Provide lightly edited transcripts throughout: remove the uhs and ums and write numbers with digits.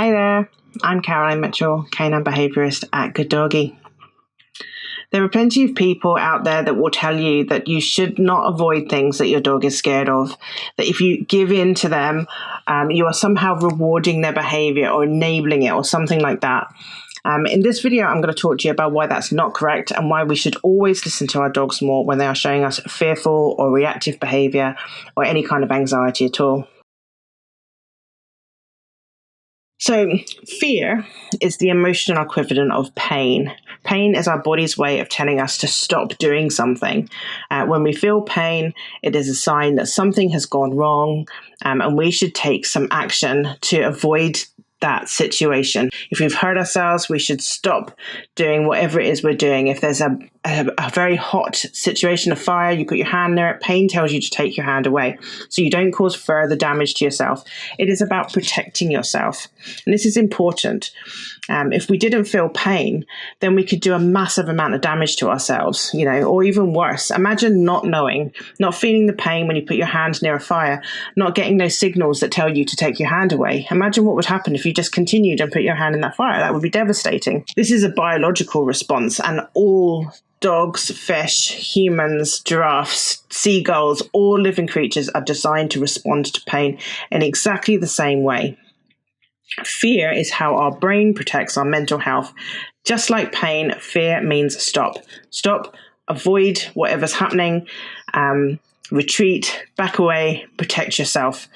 Hi there, I'm Caroline Mitchell, Canine Behaviourist at Good Doggy. There are plenty of people out there that will tell you that you should not avoid things that your dog is scared of, that if you give in to them, you are somehow rewarding their behaviour or enabling it or something like that. In this video, I'm going to talk to you about why that's not correct and why we should always listen to our dogs more when they are showing us fearful or reactive behaviour or any kind of anxiety at all. So fear is the emotional equivalent of pain. Pain is our body's way of telling us to stop doing something. When we feel pain, it is a sign that something has gone wrong, and we should take some action to avoid that situation. If we've hurt ourselves, we should stop doing whatever it is we're doing. If there's a very hot situation, a fire, you put your hand near it, pain tells you to take your hand away so you don't cause further damage to yourself. It is about protecting yourself. And this is important. If we didn't feel pain, then we could do a massive amount of damage to ourselves, or even worse. Imagine not knowing, not feeling the pain when you put your hand near a fire, not getting those signals that tell you to take your hand away. Imagine what would happen if you just continued and put your hand in that fire. That would be devastating. This is a biological response, and all dogs, fish, humans, giraffes, seagulls, all living creatures are designed to respond to pain in exactly the same way. Fear is how our brain protects our mental health. Just like pain, fear means stop. Stop, avoid whatever's happening, retreat, back away, protect yourself.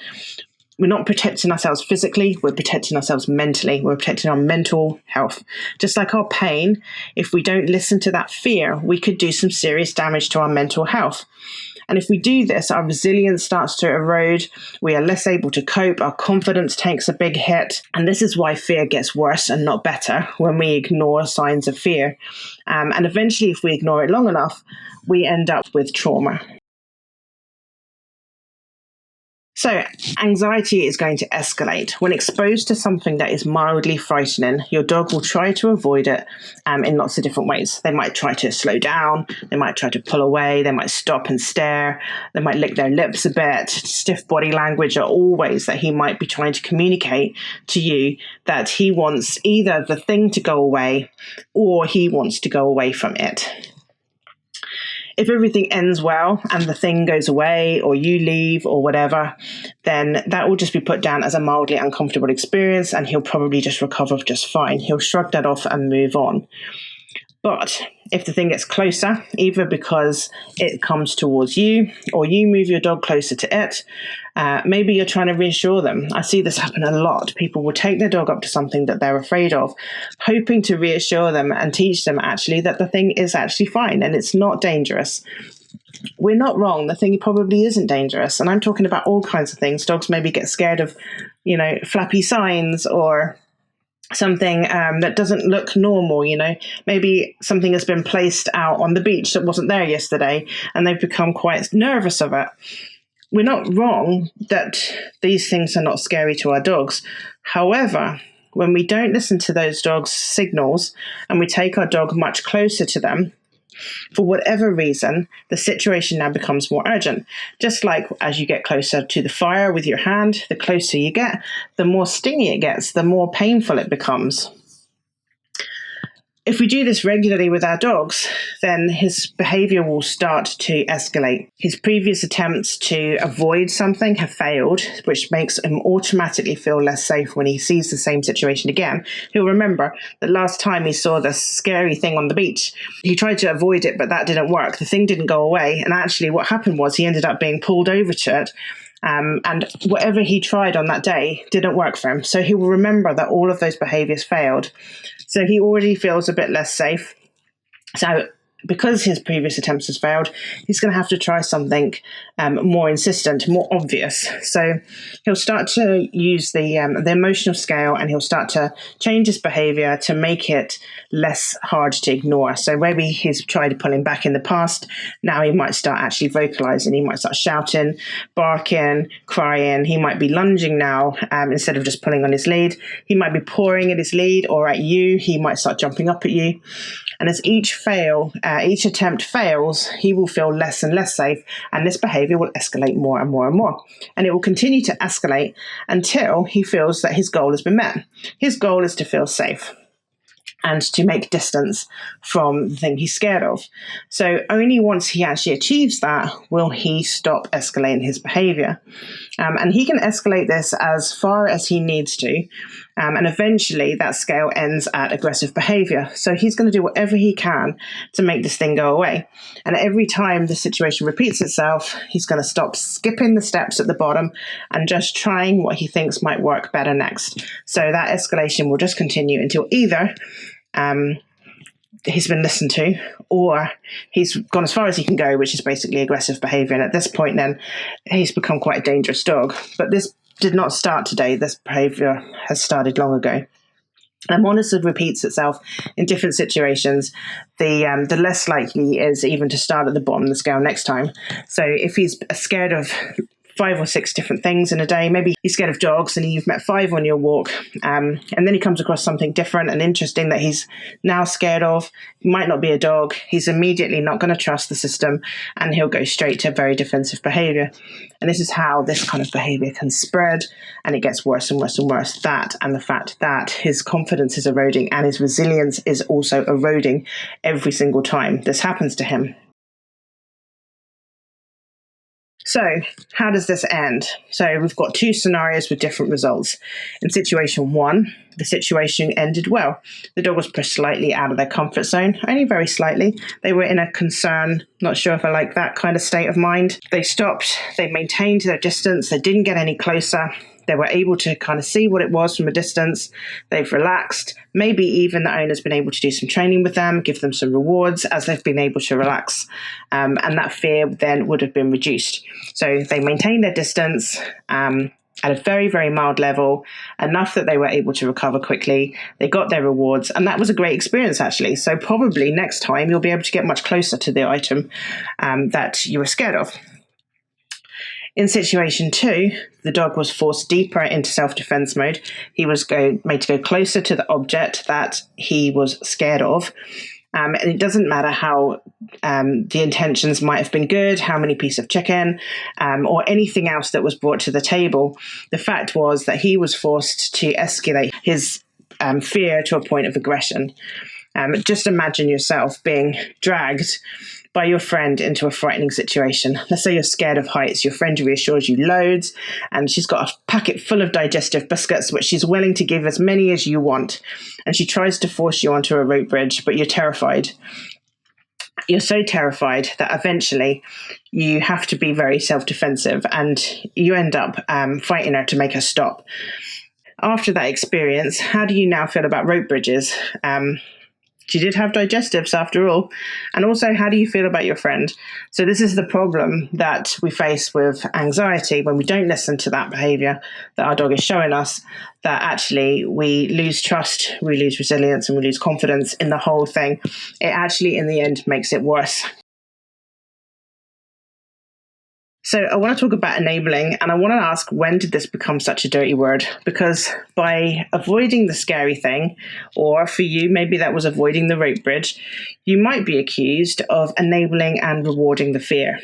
We're not protecting ourselves physically, we're protecting ourselves mentally. We're protecting our mental health. Just like our pain, if we don't listen to that fear, we could do some serious damage to our mental health. And if we do this, our resilience starts to erode, we are less able to cope, our confidence takes a big hit. And this is why fear gets worse and not better when we ignore signs of fear. And eventually, if we ignore it long enough, we end up with trauma. So anxiety is going to escalate. When exposed to something that is mildly frightening, your dog will try to avoid it in lots of different ways. They might try to slow down, they might try to pull away, they might stop and stare, they might lick their lips a bit. Stiff body language are all ways that he might be trying to communicate to you that he wants either the thing to go away or he wants to go away from it. If everything ends well and the thing goes away or you leave or whatever, then that will just be put down as a mildly uncomfortable experience and he'll probably just recover just fine. He'll shrug that off and move on. But if the thing gets closer, either because it comes towards you or you move your dog closer to it, maybe you're trying to reassure them. I see this happen a lot. People will take their dog up to something that they're afraid of, hoping to reassure them and teach them actually that the thing is actually fine and it's not dangerous. We're not wrong. The thing probably isn't dangerous. And I'm talking about all kinds of things. Dogs maybe get scared of, flappy signs or something that doesn't look normal, maybe something has been placed out on the beach that wasn't there yesterday and they've become quite nervous of it. We're not wrong that these things are not scary to our dogs. However, when we don't listen to those dogs' signals and we take our dog much closer to them, for whatever reason, the situation now becomes more urgent. Just like as you get closer to the fire with your hand, the closer you get, the more stingy it gets, the more painful it becomes. If we do this regularly with our dogs, then his behavior will start to escalate. His previous attempts to avoid something have failed, which makes him automatically feel less safe when he sees the same situation again. He'll remember that last time he saw this scary thing on the beach, he tried to avoid it, but that didn't work. The thing didn't go away. And actually what happened was he ended up being pulled over to it. And whatever he tried on that day didn't work for him. So he will remember that all of those behaviors failed. So he already feels a bit less safe. So because his previous attempts has failed, he's going to have to try something more insistent, more obvious. So he'll start to use the emotional scale and he'll start to change his behavior to make it less hard to ignore. So maybe he's tried to pull him back in the past. Now he might start actually vocalizing. He might start shouting, barking, crying. He might be lunging now instead of just pulling on his lead. He might be pawing at his lead or at you. He might start jumping up at you. And as each attempt fails, he will feel less and less safe, and this behavior will escalate more and more and more. And it will continue to escalate until he feels that his goal has been met. His goal is to feel safe and to make distance from the thing he's scared of. So only once he actually achieves that will he stop escalating his behavior. And he can escalate this as far as he needs to. And eventually that scale ends at aggressive behavior. So he's going to do whatever he can to make this thing go away. And every time the situation repeats itself, he's going to stop skipping the steps at the bottom and just trying what he thinks might work better next. So that escalation will just continue until either he's been listened to, or he's gone as far as he can go, which is basically aggressive behavior. And at this point, then he's become quite a dangerous dog. But this did not start today. This behavior has started long ago. And once it repeats itself in different situations, the less likely he is even to start at the bottom of the scale next time. So if he's scared of 5 or 6 different things in a day. Maybe he's scared of dogs and you've met 5 on your walk. And then he comes across something different and interesting that he's now scared of. It might not be a dog. He's immediately not going to trust the system and he'll go straight to very defensive behavior. And this is how this kind of behavior can spread, and it gets worse and worse and worse. That and the fact that his confidence is eroding and his resilience is also eroding every single time this happens to him. So how does this end? So we've got 2 scenarios with different results. In situation 1, the situation ended well. The dog was pushed slightly out of their comfort zone, only very slightly. They were in a concern, not sure if I like that kind of state of mind. They stopped, they maintained their distance, they didn't get any closer. They were able to kind of see what it was from a distance. They've relaxed. Maybe even the owner's been able to do some training with them, give them some rewards as they've been able to relax. And that fear then would have been reduced. So they maintained their distance at a very, very mild level, enough that they were able to recover quickly. They got their rewards, and that was a great experience, actually. So probably next time you'll be able to get much closer to the item that you were scared of. In situation 2, the dog was forced deeper into self-defense mode. He was made to go closer to the object that he was scared of. And it doesn't matter how the intentions might have been good, how many pieces of chicken, or anything else that was brought to the table. The fact was that he was forced to escalate his fear to a point of aggression. Just imagine yourself being dragged by your friend into a frightening situation. Let's say you're scared of heights. Your friend reassures you loads, and she's got a packet full of digestive biscuits, which she's willing to give as many as you want. And she tries to force you onto a rope bridge, but you're terrified. You're so terrified that eventually you have to be very self-defensive, and you end up fighting her to make her stop. After that experience, how do you now feel about rope bridges? She did have digestives after all. And also, how do you feel about your friend? So this is the problem that we face with anxiety when we don't listen to that behavior that our dog is showing us, that actually we lose trust, we lose resilience, and we lose confidence in the whole thing. It actually, in the end, makes it worse. So I want to talk about enabling, and I want to ask, when did this become such a dirty word? Because by avoiding the scary thing, or for you, maybe that was avoiding the rope bridge, you might be accused of enabling and rewarding the fear.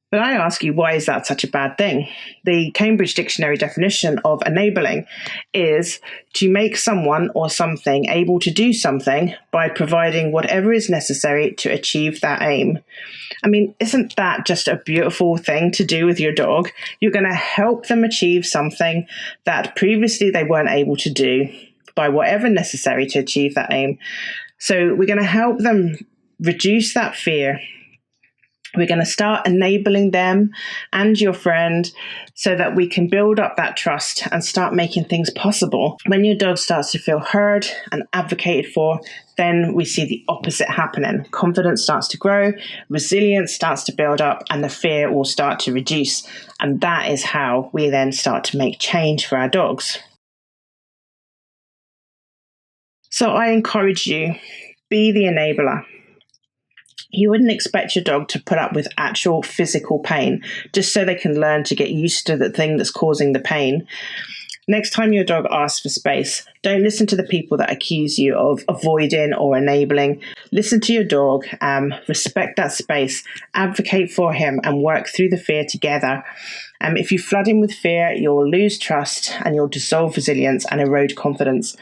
But I ask you, why is that such a bad thing? The Cambridge Dictionary definition of enabling is to make someone or something able to do something by providing whatever is necessary to achieve that aim. I mean, isn't that just a beautiful thing to do with your dog? You're going to help them achieve something that previously they weren't able to do by whatever necessary to achieve that aim. So we're going to help them reduce that fear. We're going to start enabling them and your friend so that we can build up that trust and start making things possible. When your dog starts to feel heard and advocated for, then we see the opposite happening. Confidence starts to grow, resilience starts to build up, and the fear will start to reduce. And that is how we then start to make change for our dogs. So I encourage you, be the enabler. You wouldn't expect your dog to put up with actual physical pain just so they can learn to get used to the thing that's causing the pain. Next time your dog asks for space, don't listen to the people that accuse you of avoiding or enabling. Listen to your dog, respect that space, advocate for him, and work through the fear together. If you flood him with fear, you'll lose trust and you'll dissolve resilience and erode confidence.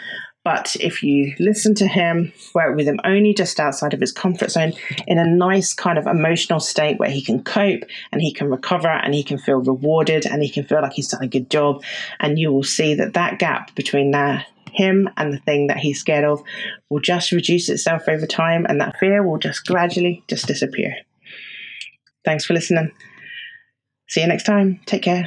But if you listen to him, work with him only just outside of his comfort zone in a nice kind of emotional state where he can cope and he can recover and he can feel rewarded and he can feel like he's done a good job, and you will see that that gap between him and the thing that he's scared of will just reduce itself over time, and that fear will just gradually just disappear. Thanks for listening. See you next time. Take care.